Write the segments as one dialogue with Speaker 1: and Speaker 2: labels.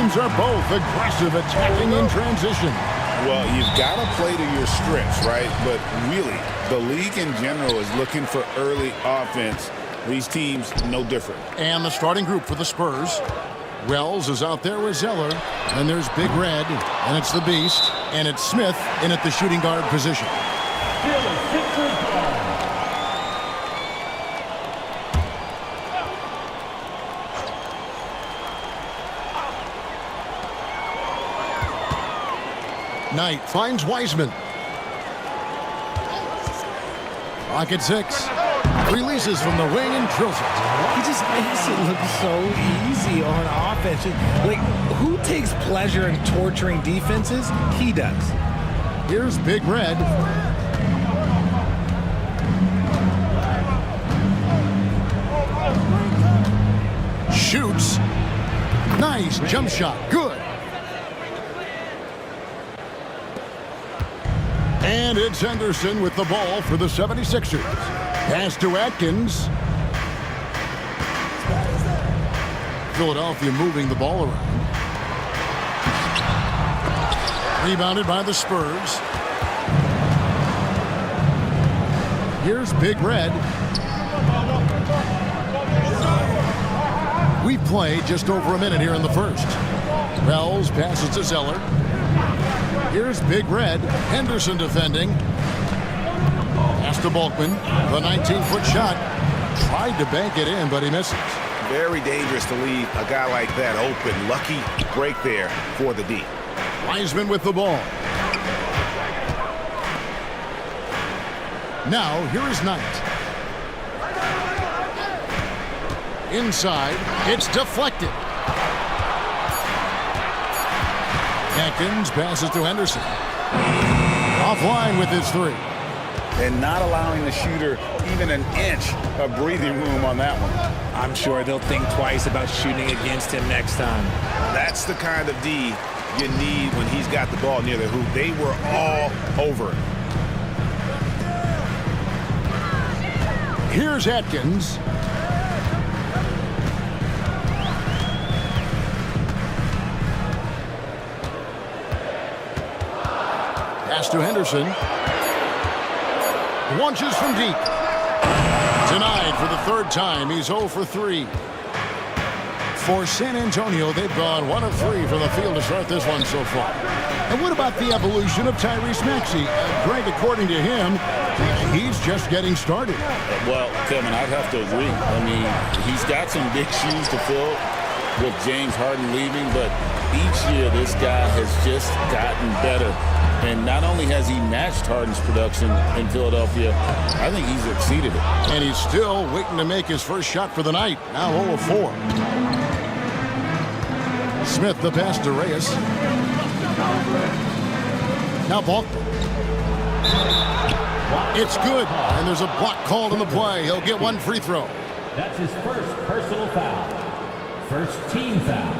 Speaker 1: teams are both aggressive attacking in transition.
Speaker 2: Well, you've got to play to your strengths, right? But really, the league in general is looking for early offense. These teams, no different.
Speaker 1: And the starting group for the Spurs. Wells is out there with Zeller. And there's Big Red. And it's the Beast. And it's Smith in at the shooting guard position. Knight finds Wiseman. Pocket 6. Releases from the wing and drills it.
Speaker 3: He just makes it look so easy on offense. Like, who takes pleasure in torturing defenses? He does.
Speaker 1: Here's Big Red. Shoots. Nice jump shot. Good. And it's Henderson with the ball for the 76ers. Pass to Atkins. Philadelphia moving the ball around. Rebounded by the Spurs. Here's Big Red. We play just over a minute here in the first. Wells passes to Zeller. Here's Big Red. Henderson defending. Pass to Bulkman. The 19-foot shot. Tried to bank it in, but he misses.
Speaker 2: Very dangerous to leave a guy like that open. Lucky break there for the D.
Speaker 1: Wiseman with the ball. Now, here is Knight. Inside. It's deflected. Atkins passes to Henderson. Offline with his three.
Speaker 2: And not allowing the shooter even an inch of breathing room on that one.
Speaker 3: I'm sure they'll think twice about shooting against him next time.
Speaker 2: That's the kind of D you need when he's got the ball near the hoop. They were all over it.
Speaker 1: Here's Atkins. Pass to Henderson. Launches from deep. Denied for the third time. He's 0 for 3. For San Antonio, they've gone 1 of 3 from the field to start this one so far. And what about the evolution of Tyrese Maxey? Greg, according to him, he's just getting started.
Speaker 4: Well, Kevin, I'd have to agree. I mean, he's got some big shoes to fill with James Harden leaving, but each year this guy has just gotten better. And not only has he matched Harden's production in Philadelphia, I think he's exceeded it.
Speaker 1: And he's still waiting to make his first shot for the night. Now 0 of 4. Smith the pass to Reyes. Now Bulkman. It's good. And there's a block called in the play. He'll get 1 free throw.
Speaker 5: That's his first personal foul. First team foul.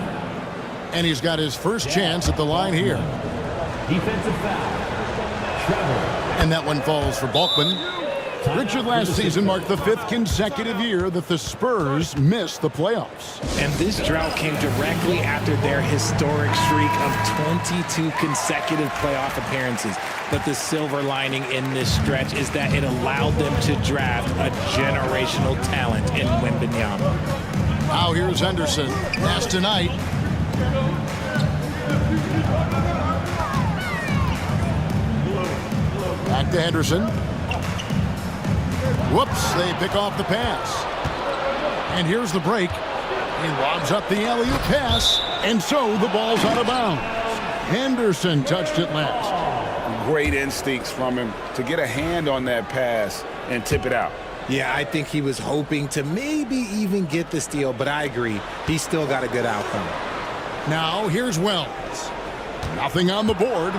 Speaker 1: And he's got his first chance at the line here.
Speaker 5: Defensive foul. Trevor.
Speaker 1: And that one falls for Bulkman. Richard, last season marked the 5th consecutive year that the Spurs missed the playoffs.
Speaker 3: And this drought came directly after their historic streak of 22 consecutive playoff appearances. But the silver lining in this stretch is that it allowed them to draft a generational talent in Wembanyama.
Speaker 1: Now here's Henderson. Pass tonight. Back to Henderson. Whoops, they pick off the pass. And here's the break. He lobs up the alley-oop pass, and so the ball's out of bounds. Henderson touched it last.
Speaker 2: Great instincts from him to get a hand on that pass and tip it out.
Speaker 3: Yeah, I think he was hoping to maybe even get the steal, but I agree. He still got a good outcome.
Speaker 1: Now here's Wells. Nothing on the board.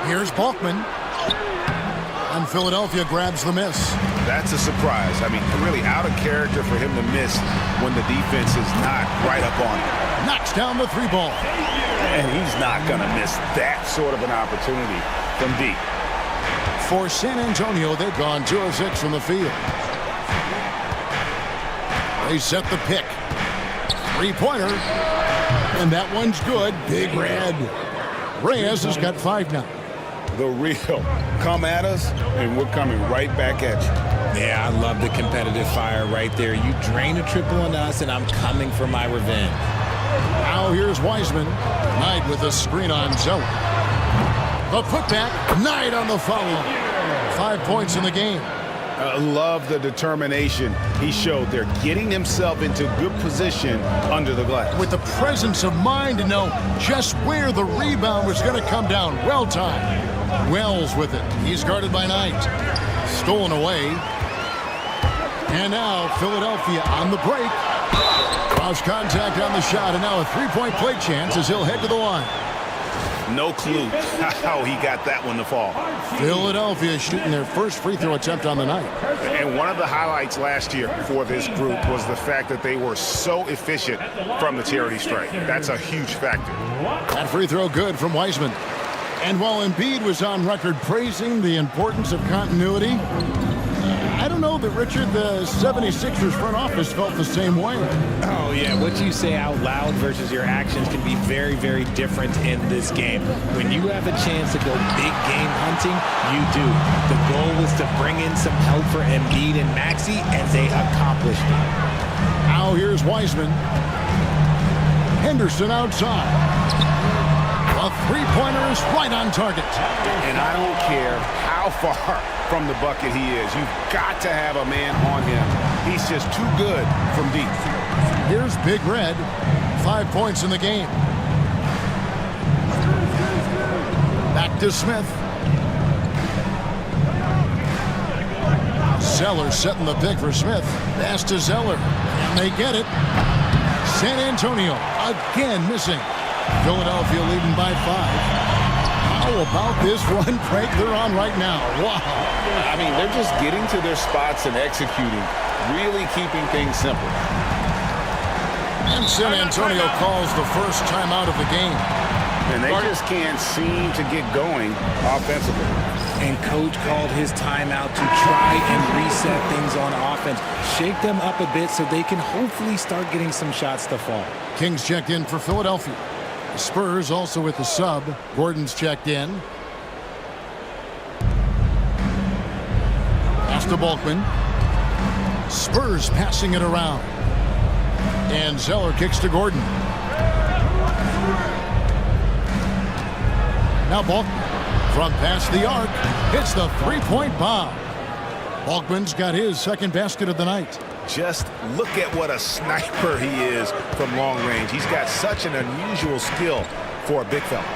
Speaker 1: Here's Bulkman. And Philadelphia grabs the miss.
Speaker 2: That's a surprise. I mean, really out of character for him to miss when the defense is not right up on him.
Speaker 1: Knocks down the 3-ball.
Speaker 2: And he's not going to miss that sort of an opportunity from deep.
Speaker 1: For San Antonio, they've gone 2 of 6 from the field. They set the pick. Three-pointer. And that one's good. Big Red. Reyes has got 5 now.
Speaker 2: The real. Come at us, and we're coming right back at you.
Speaker 3: Yeah, I love the competitive fire right there. You drain a triple on us, and I'm coming for my revenge.
Speaker 1: Now here's Wiseman. Knight with a screen on Zeller. The putback. Knight on the follow. 5 points in the game.
Speaker 2: I love the determination he showed there, getting himself into good position under the glass.
Speaker 1: With the presence of mind to know just where the rebound was going to come down. Well timed. Wells with it. He's guarded by Knight. Stolen away. And now Philadelphia on the break. Cross contact on the shot, and now a three-point play chance as he'll head to the line.
Speaker 2: No clue how he got that one to fall.
Speaker 1: Philadelphia shooting their first free throw attempt on the night.
Speaker 2: And one of the highlights last year for this group was the fact that they were so efficient from the charity stripe. That's a huge factor.
Speaker 1: That free throw good from Wiseman. And while Embiid was on record praising the importance of continuity, I don't know that, Richard, the 76ers front office felt the same way.
Speaker 3: Oh, yeah. What you say out loud versus your actions can be very, very different in this game. When you have a chance to go big game hunting, you do. The goal was to bring in some help for Embiid and Maxey, and they accomplished it.
Speaker 1: Now here's Wiseman. Henderson outside. A three-pointer is right on target.
Speaker 2: And I don't care how far from the bucket he is. You've got to have a man on him. He's just too good from deep.
Speaker 1: Here's Big Red. 5 points in the game. Back to Smith. Zeller setting the pick for Smith. Pass to Zeller. And they get it. San Antonio again missing. Philadelphia leading by 5. How about this run break they're on right now? Wow.
Speaker 4: I mean, they're just getting to their spots and executing, really keeping things simple.
Speaker 1: And San Antonio calls the first timeout of the game.
Speaker 2: And they just can't seem to get going offensively.
Speaker 3: And coach called his timeout to try and reset things on offense. Shake them up a bit so they can hopefully start getting some shots to fall.
Speaker 1: Kings checked in for Philadelphia. The Spurs also with the sub. Gordon's checked in. Pass to Bulkman. Spurs passing it around. And Zeller kicks to Gordon. Now Bulkman from past the arc hits the three-point bomb. Bulkman's got his second basket of the night.
Speaker 2: Just look at what a sniper he is from long range. He's got such an unusual skill for a big fella.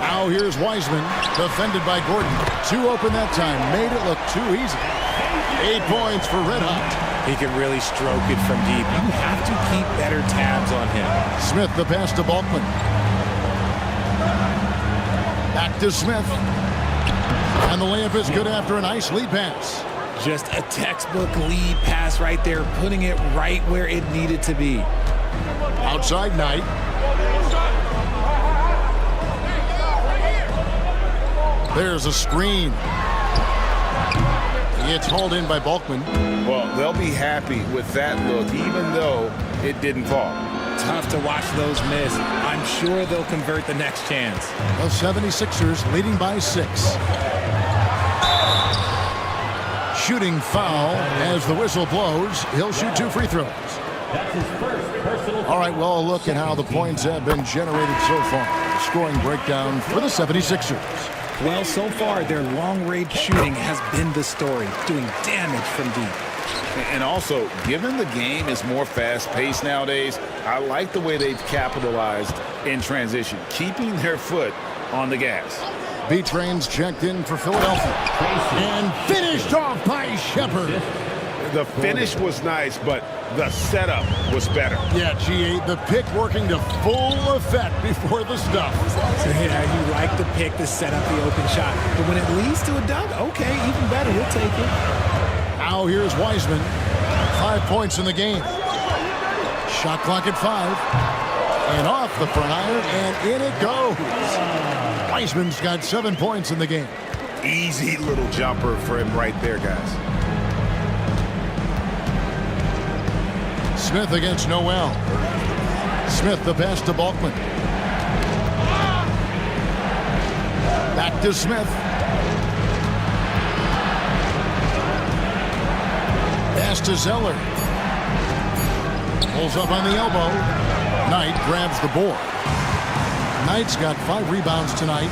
Speaker 1: Now here's Wiseman, defended by Gordon. Too open that time, made it look too easy. 8 points for Red Hot.
Speaker 3: He can really stroke it from deep. You have to keep better tabs on him.
Speaker 1: Smith the pass to Bulkman. Back to Smith. And the layup is good after a nice lead pass.
Speaker 3: Just a textbook lead pass right there, putting it right where it needed to be.
Speaker 1: Outside Knight. There's a screen. It's hauled in by Bulkman.
Speaker 2: Well, they'll be happy with that look, even though it didn't fall.
Speaker 3: Tough to watch those miss. I'm sure they'll convert the next chance.
Speaker 1: The 76ers leading by 6. Shooting foul as the whistle blows. He'll shoot 2 free throws.
Speaker 5: That's his first personal foul.
Speaker 1: All right, well, a look at how the points have been generated so far. Scoring breakdown for the 76ers.
Speaker 3: Well, so far, their long-range shooting has been the story, doing damage from deep.
Speaker 4: And also, given the game is more fast-paced nowadays, I like the way they've capitalized in transition, keeping their foot on the gas.
Speaker 1: B-Train's checked in for Philadelphia. And finished off by Shepard.
Speaker 2: The finish was nice, but the setup was better.
Speaker 1: Yeah, G8, the pick working to full effect before the stuff.
Speaker 3: So, yeah, you like the pick to set up the open shot. But when it leads to a dunk, okay, even better, we'll take it.
Speaker 1: Now here's Wiseman. 5 points in the game. Shot clock at 5. And off the front iron, and in it goes. Wiseman's got 7 points in the game.
Speaker 2: Easy little jumper for him right there, guys.
Speaker 1: Smith against Noel. Smith the pass to Balkman. Back to Smith. Pass to Zeller. Pulls up on the elbow. Knight grabs the board. Knight's got 5 rebounds tonight.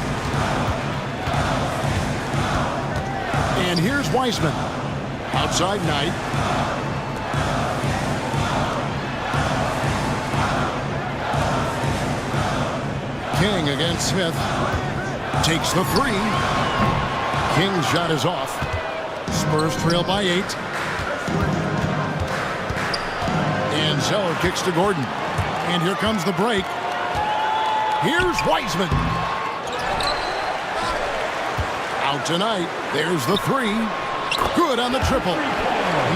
Speaker 1: And here's Wiseman. Outside Knight. King against Smith. Takes the 3. King's shot is off. Spurs trail by 8. And Zeller kicks to Gordon. And here comes the break. Here's Wiseman. Out tonight. There's the 3. Good on the triple.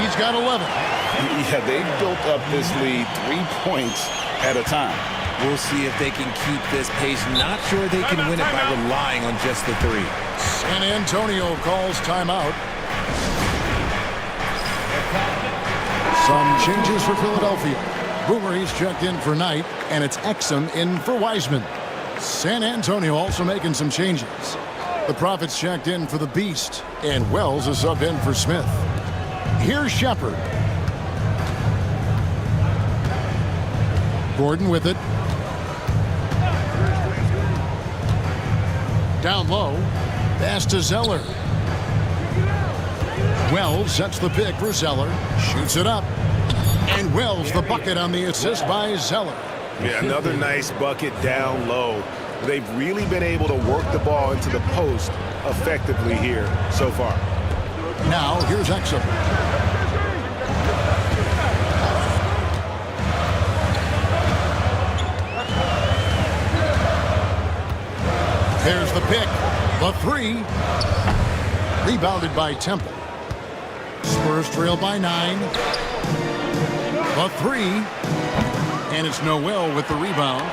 Speaker 1: He's got 11.
Speaker 2: Yeah, they've built up this lead 3 points at a time.
Speaker 3: We'll see if they can keep this pace. Not sure they can win it by relying on just the 3.
Speaker 1: San Antonio calls timeout. Some changes for Philadelphia. Boomer, he's checked in for Knight, and it's Exum in for Wiseman. San Antonio also making some changes. The Prophets checked in for the Beast, and Wells is subbed in for Smith. Here's Shepard. Gordon with it. Down low. Pass to Zeller. Wells sets the pick for Zeller. Shoots it up. And Wells the bucket on the assist by Zeller.
Speaker 6: Yeah, another nice bucket down low. They've really been able to work the ball into the post effectively here so far.
Speaker 1: Now, here's Exum. There's the pick. The 3. Rebounded by Temple. Spurs trail by 9. The 3. And it's Noel with the rebound.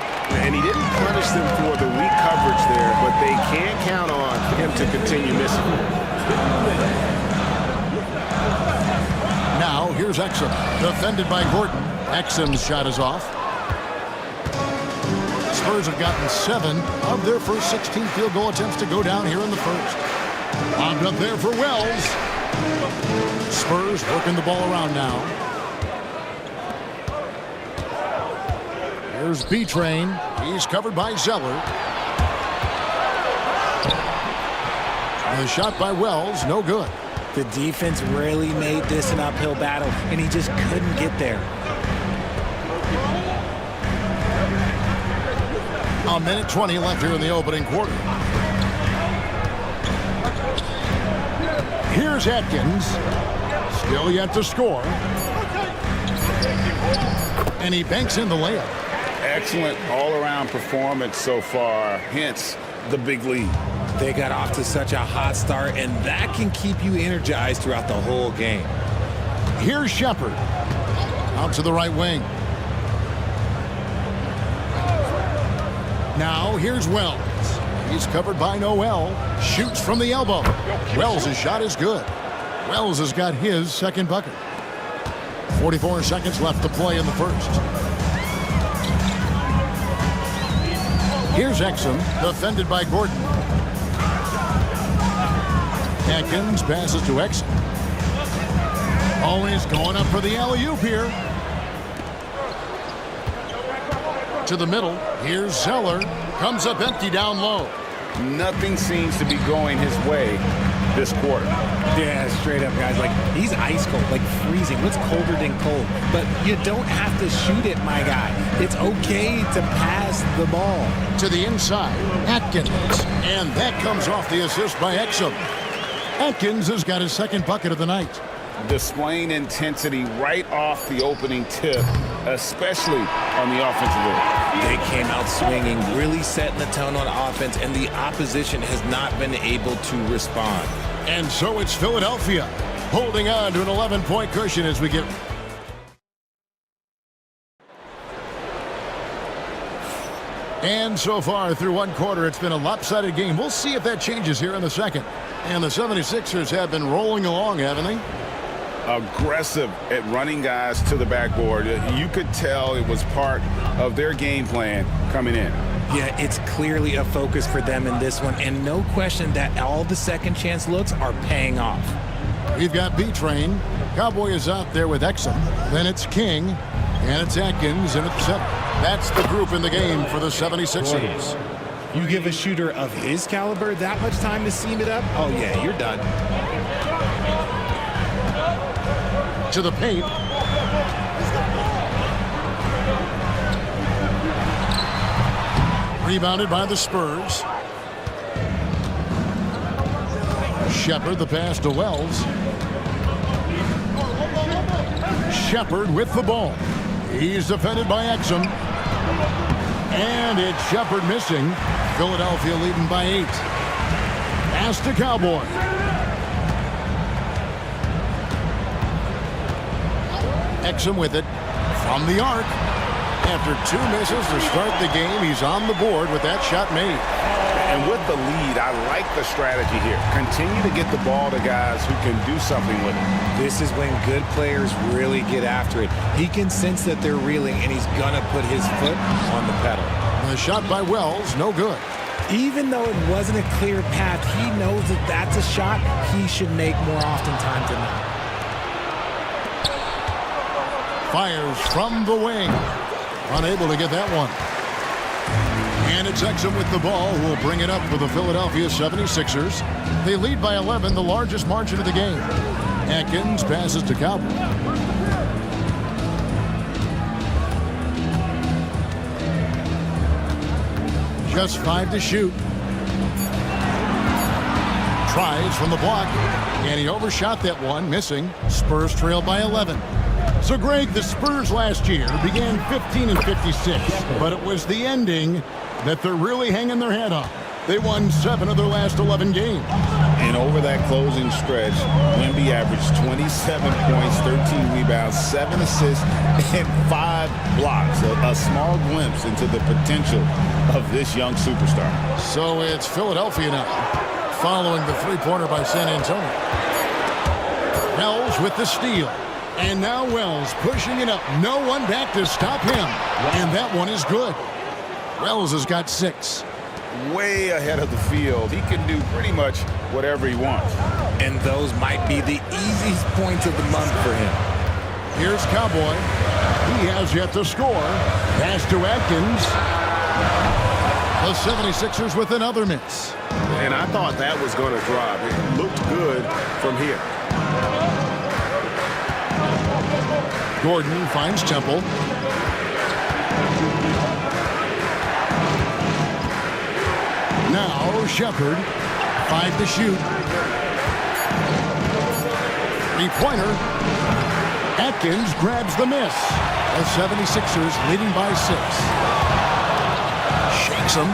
Speaker 6: And he didn't punish them for the weak coverage there, but they can't count on him to continue missing.
Speaker 1: Now, here's Exum. Defended by Gordon. Exum's shot is off. Spurs have gotten 7 of their first 16 field goal attempts to go down here in the first. Bombed up there for Wells. Spurs working the ball around now. Here's B-Train. He's covered by Zeller. The shot by Wells, no good.
Speaker 3: The defense really made this an uphill battle, and he just couldn't get there.
Speaker 1: A minute 20 left here in the opening quarter. Here's Atkins. Still yet to score. And he banks in the layup.
Speaker 2: Excellent all-around performance so far, hence the big lead.
Speaker 3: They got off to such a hot start, and that can keep you energized throughout the whole game.
Speaker 1: Here's Shepard. Out to the right wing. Now here's Wells. He's covered by Noel. Shoots from the elbow. Wells' shot is good. Wells has got his second bucket. 44 seconds left to play in the first. Here's Exum, defended by Gordon. Atkins passes to Exum. Always going up for the alley-oop here. To the middle. Here's Zeller. Comes up empty down low.
Speaker 2: Nothing seems to be going his way this quarter.
Speaker 3: Yeah, straight up, guys. Like, he's ice cold, like freezing. What's colder than cold? But you don't have to shoot it, my guy. It's okay to pass the ball.
Speaker 1: To the inside, Atkins. And that comes off the assist by Exum. Atkins has got his second bucket of the night.
Speaker 2: Displaying intensity right off the opening tip, especially on the offensive end.
Speaker 3: They came out swinging, really setting the tone on offense, and the opposition has not been able to respond.
Speaker 1: And so it's Philadelphia holding on to an 11-point cushion as we get... And so far through one quarter, it's been a lopsided game. We'll see if that changes here in the second. And the 76ers have been rolling along, haven't they?
Speaker 2: aggressive at running guys to the backboard. You could tell it was part of their game plan coming in.
Speaker 3: Yeah, it's clearly a focus for them in this one, and no question that all the second chance looks are paying off.
Speaker 1: We've got B-Train. Cowboy is out there with Exum. Then it's King, and it's Atkins, and it's Seven. That's the group in the game for the 76ers.
Speaker 3: You give a shooter of his caliber that much time to seam it up, oh yeah, you're done.
Speaker 1: To the paint. Rebounded by the Spurs. Shepard, the pass to Wells. Shepard with the ball. He's defended by Exum. And it's Shepard missing. Philadelphia leading by 8. Pass to Cowboy. Exum with it from the arc. After 2 misses to start the game, he's on the board with that shot made.
Speaker 6: And with the lead, I like the strategy here. Continue to get the ball to guys who can do something with it.
Speaker 3: This is when good players really get after it. He can sense that they're reeling, and he's going to put his foot on the pedal.
Speaker 1: The shot by Wells, no good.
Speaker 3: Even though it wasn't a clear path, he knows that that's a shot he should make more oftentimes than not.
Speaker 1: Fires from the wing. Unable to get that one. And it's Exum with the ball who will bring it up for the Philadelphia 76ers. They lead by 11, the largest margin of the game. Atkins passes to Cowboy. Just 5 to shoot. Tries from the block. And he overshot that one, missing. Spurs trail by 11. So, Greg, the Spurs last year began 15 and 56, but it was the ending that they're really hanging their head on. They won 7 of their last 11 games.
Speaker 2: And over that closing stretch, Wemby averaged 27 points, 13 rebounds, 7 assists, and 5 blocks. A small glimpse into the potential of this young superstar.
Speaker 1: So it's Philadelphia now, following the three-pointer by San Antonio. Wells with the steal. And now Wells pushing it up. No one back to stop him. And that one is good. Wells has got 6.
Speaker 2: Way ahead of the field. He can do pretty much whatever he wants.
Speaker 3: And those might be the easiest points of the month for him.
Speaker 1: Here's Cowboy. He has yet to score. Pass to Atkins. The 76ers with another miss.
Speaker 6: And I thought that was going to drop. It looked good from here.
Speaker 1: Gordon finds Temple. Now Shepard. 5 to shoot. 3-pointer. Atkins grabs the miss. The 76ers leading by 6. Shakes him.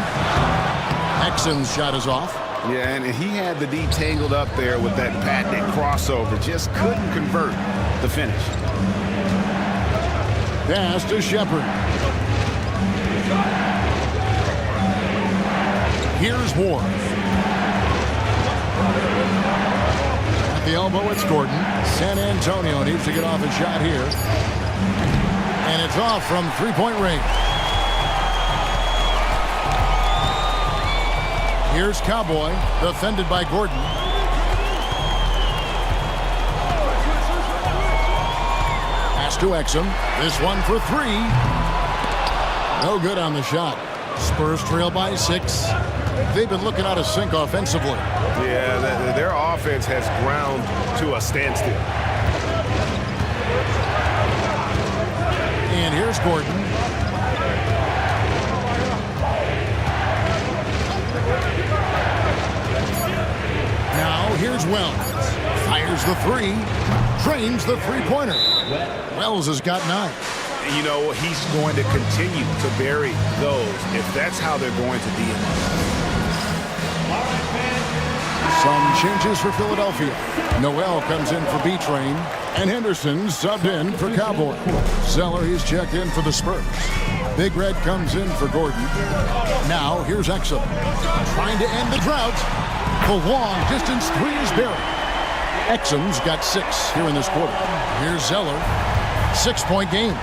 Speaker 1: Exum's shot is off.
Speaker 6: Yeah, and he had the D tangled up there with that patented crossover. Just couldn't convert the finish.
Speaker 1: Pass to Shepard. Here's Ward. At the elbow, it's Gordon. San Antonio needs to get off a shot here. And it's off from three-point range. Here's Cowboy, defended by Gordon. Pass to Exum. This one for 3. No good on the shot. Spurs trail by 6. They've been looking out of sync offensively.
Speaker 6: Yeah, their offense has ground to a standstill.
Speaker 1: And here's Gordon. Now here's Wells. Fires the 3. Drains the three-pointer. Wells has got 9.
Speaker 6: You know, he's going to continue to bury those if that's how they're going to be in this.
Speaker 1: Some changes for Philadelphia. Noel comes in for B-Train, and Henderson subbed in for Cowboy. Zeller, he's checked in for the Spurs. Big Red comes in for Gordon. Now here's Exum. Trying to end the drought. The long distance 3 is buried. Exum's got 6 here in this quarter. Here's Zeller. 6-point game.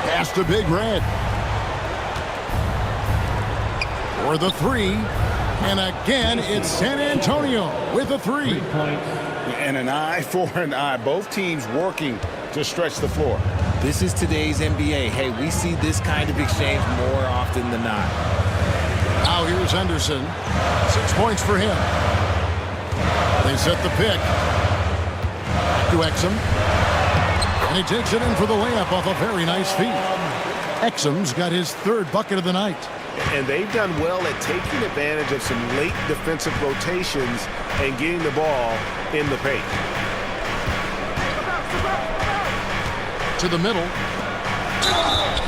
Speaker 1: Pass to Big Red. For the 3. And again, it's San Antonio with a 3.
Speaker 2: And an eye for an eye. Both teams working to stretch the floor.
Speaker 3: This is today's NBA. Hey, we see this kind of exchange more often than not.
Speaker 1: Now here's Henderson. 6 points for him. They set the pick. To Exum. And he takes it in for the layup off a very nice feed. Exum's got his 3rd bucket of the night.
Speaker 6: And they've done well at taking advantage of some late defensive rotations and getting the ball in the paint.
Speaker 1: To the middle.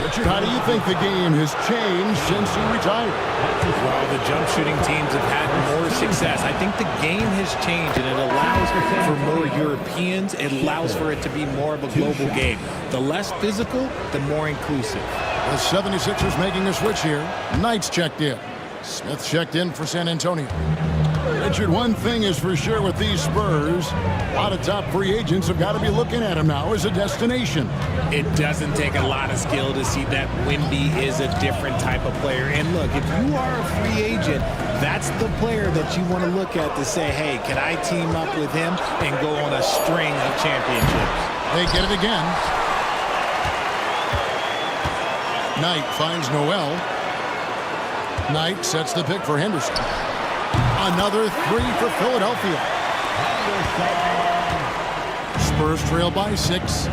Speaker 1: Richard, how do you think the game has changed since he retired?
Speaker 3: Well, the jump shooting teams have had more success. I think the game has changed, and it allows for more Europeans. It allows for it to be more of a global game. The less physical, the more inclusive.
Speaker 1: The 76ers making a switch here. Knight's checked in. Smith checked in for San Antonio. Richard, one thing is for sure with these Spurs, a lot of top free agents have got to be looking at him now as a destination.
Speaker 3: It doesn't take a lot of skill to see that Wemby is a different type of player. And look, if you are a free agent, that's the player that you want to look at to say, hey, can I team up with him and go on a string of championships?
Speaker 1: They get it again. Knight finds Noel. Knight sets the pick for Henderson. Another 3 for Philadelphia. Spurs trail by 6.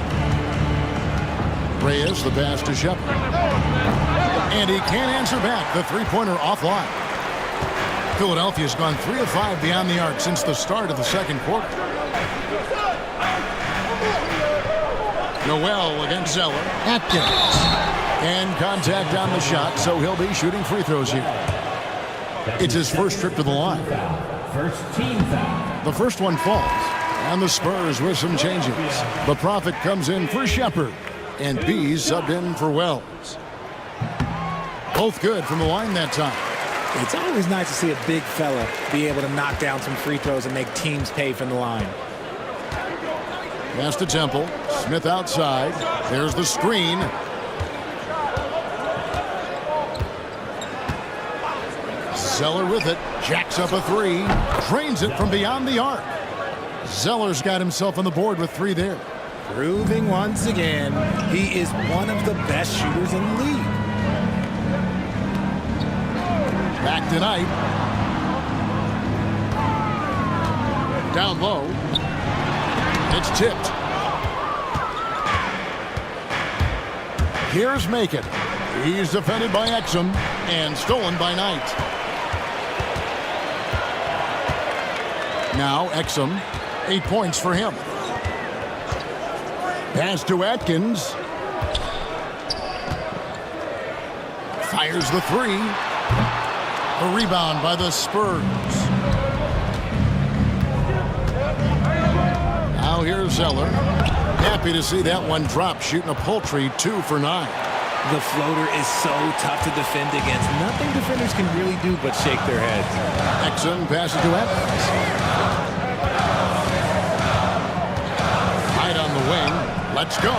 Speaker 1: Reyes, the pass to Shepard. And he can't answer back. The three-pointer offline. Philadelphia's gone 3 of 5 beyond the arc since the start of the second quarter. Noel against Zeller. Atkins. And contact on the shot, so he'll be shooting free throws here. It's his first trip to the line.
Speaker 5: First team foul.
Speaker 1: The first one falls, and the Spurs with some changes. The Prophet comes in for Shepard, and Bees subbed in for Wells. Both good from the line that time.
Speaker 3: It's always nice to see a big fella be able to knock down some free throws and make teams pay from the line.
Speaker 1: Pass to Temple. Smith outside. There's the screen. Zeller with it, jacks up a 3, drains it from beyond the arc. Zeller's got himself on the board with 3 there.
Speaker 3: Proving once again, he is one of the best shooters in the league.
Speaker 1: Back to Knight. Down low. It's tipped. Here's Macon. He's defended by Exum and stolen by Knight. Now Exum, 8 points for him. Pass to Atkins. Fires the 3. The rebound by the Spurs. Now here's Zeller. Happy to see that one drop, shooting a paltry 2 for 9.
Speaker 3: The floater is so tough to defend against. Nothing defenders can really do but shake their heads.
Speaker 1: Exum passes to Evans. Knight on the wing. Let's go.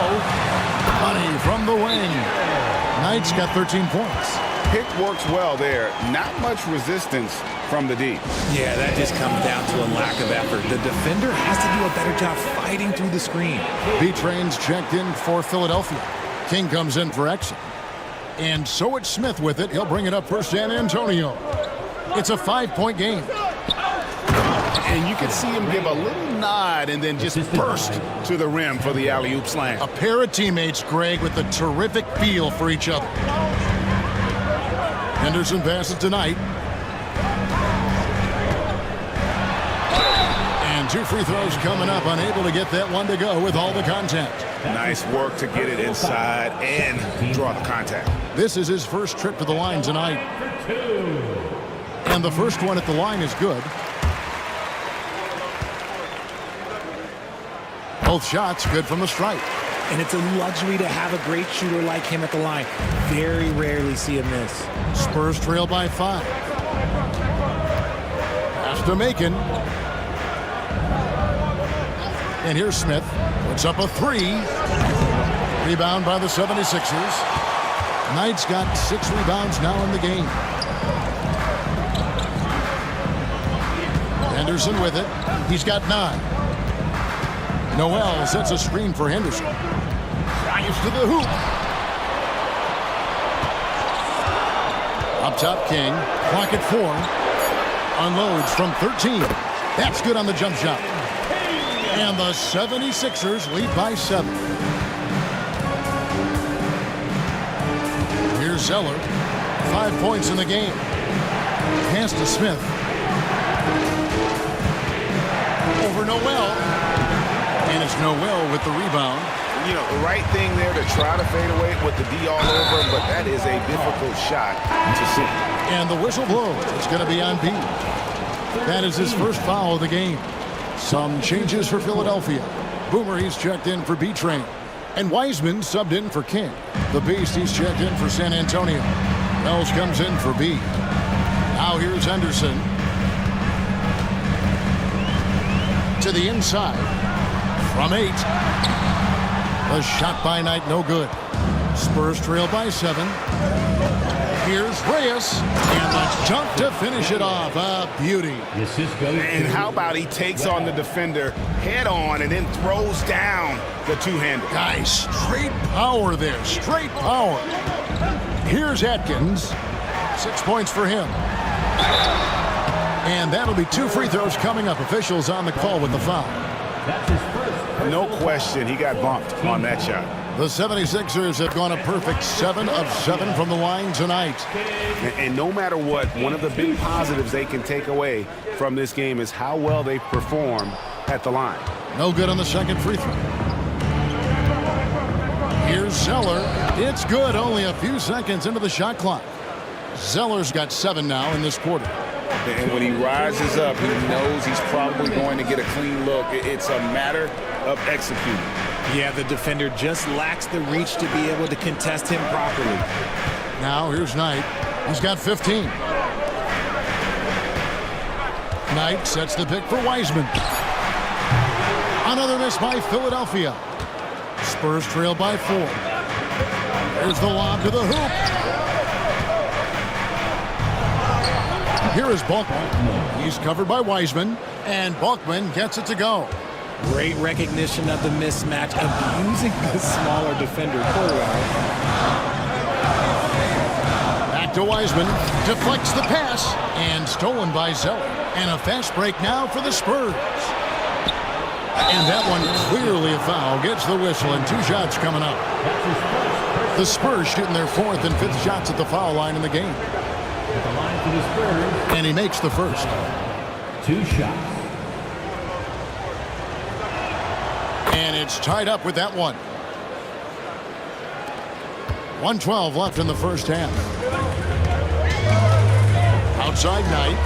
Speaker 1: Money from the wing. Knight's got 13 points.
Speaker 2: Pick works well there. Not much resistance from the D.
Speaker 3: Yeah, that just comes down to a lack of effort. The defender has to do a better job fighting through the screen.
Speaker 1: B-Train's checked in for Philadelphia. King comes in for Exum. And so it's Smith with it. He'll bring it up for San Antonio. It's a 5-point game.
Speaker 2: And you can see him give a little nod and then just burst to the rim for the alley-oop slam.
Speaker 1: A pair of teammates, Greg, with a terrific feel for each other. Henderson passes to Knight. And 2 free throws coming up. Unable to get that one to go with all the contact.
Speaker 2: Nice work to get it inside and draw the contact.
Speaker 1: This is his first trip to the line tonight. And the first one at the line is good. Both shots good from the stripe.
Speaker 3: And it's a luxury to have a great shooter like him at the line. Very rarely see him miss.
Speaker 1: Spurs trail by 5. Pass to Macon. And here's Smith. Puts up a three. Rebound by the 76ers. Knight's got 6 rebounds now in the game. Henderson with it. He's got 9. Noel sets a screen for Henderson. Drives to the hoop. Up top, King. Clock at 4. Unloads from 13. That's good on the jump shot. And the 76ers lead by 7. Here's Zeller. 5 points in the game. Pass to Smith. Over Noel. And it's Noel with the rebound.
Speaker 6: You know, the right thing there to try to fade away with the D all over him, but that is a difficult shot to see.
Speaker 1: And the whistle blows. It's going to be on B. That is his first foul of the game. Some changes for Philadelphia. Boomer, he's checked in for B-Train. And Wiseman subbed in for King. The Beast, he's checked in for San Antonio. Wells comes in for B. Now here's Henderson. To the inside. From 8. A shot by Knight, no good. Spurs trail by 7. Here's Reyes. And the dunk to finish it off. A beauty.
Speaker 6: And how about he takes on the defender head on and then throws down the two-hander.
Speaker 1: Guys, straight power there. Straight power. Here's Atkins. 6 points for him. And that'll be 2 free throws coming up. Officials on the call with the foul.
Speaker 5: That's his first.
Speaker 6: No question, he got bumped on that shot.
Speaker 1: The 76ers have gone a perfect 7 of 7 from the line tonight.
Speaker 6: And no matter what, one of the big positives they can take away from this game is how well they perform at the line.
Speaker 1: No good on the second free throw. Here's Zeller. It's good, only a few seconds into the shot clock. Zeller's got 7 now in this quarter.
Speaker 2: And when he rises up, he knows he's probably going to get a clean look. It's a matter of executing.
Speaker 3: Yeah, the defender just lacks the reach to be able to contest him properly.
Speaker 1: Now here's Knight. He's got 15. Knight sets the pick for Wiseman. Another miss by Philadelphia. Spurs trail by 4. Here's the lob to the hoop. Here is Balkman. He's covered by Wiseman, and Balkman gets it to go.
Speaker 3: Great recognition of the mismatch, abusing the smaller defender.
Speaker 1: Back to Wiseman, deflects the pass, and stolen by Zeller. And a fast break now for the Spurs. And that one clearly a foul. Gets the whistle, and 2 shots coming up. The Spurs shooting their 4th and 5th shots at the foul line in the game.
Speaker 5: At the line for the Spurs.
Speaker 1: And he makes the first.
Speaker 5: 2 shots.
Speaker 1: And it's tied up with that one. 1:12 left in the first half. Outside Knight.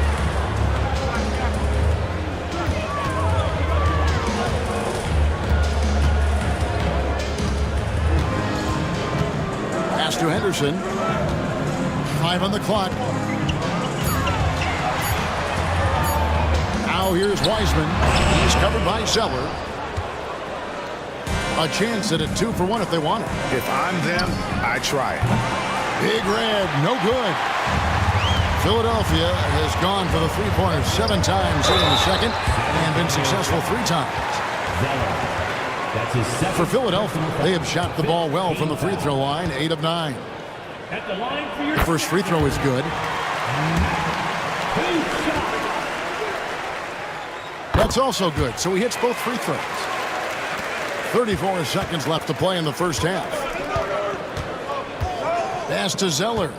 Speaker 1: Pass to Henderson. 5 on the clock. Now here's Wiseman. He's covered by Zeller. A chance at a 2 for 1 if they want it.
Speaker 6: If I'm them, I try it.
Speaker 1: Big red, no good. Philadelphia has gone for the 3-pointer 7 times here in the second and been successful 3 times.
Speaker 5: That's his second.
Speaker 1: For Philadelphia, they have shot the ball well from the free throw line, 8 of 9.
Speaker 5: At the line for your
Speaker 1: The first free throw is good.
Speaker 5: 2 shots.
Speaker 1: That's also good, so he hits both free throws. 34 seconds left to play in the first half. Pass to Zeller.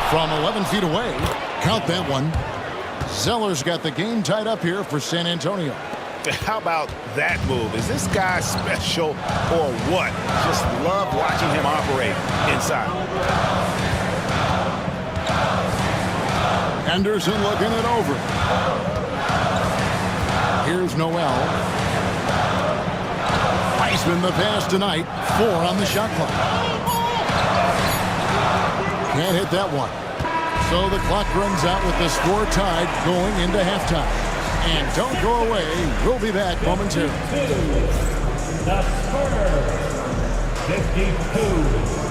Speaker 1: From 11 feet away. Count that one. Zeller's got the game tied up here for San Antonio.
Speaker 6: How about that move? Is this guy special or what? Just love watching him operate inside.
Speaker 1: Henderson looking it over. Here's Noel. Wiseman the pass tonight. 4 on the shot clock. Can't hit that one. So the clock runs out with the score tied going into halftime. And don't go away. We'll be back momentarily.
Speaker 5: The Spurs, 52.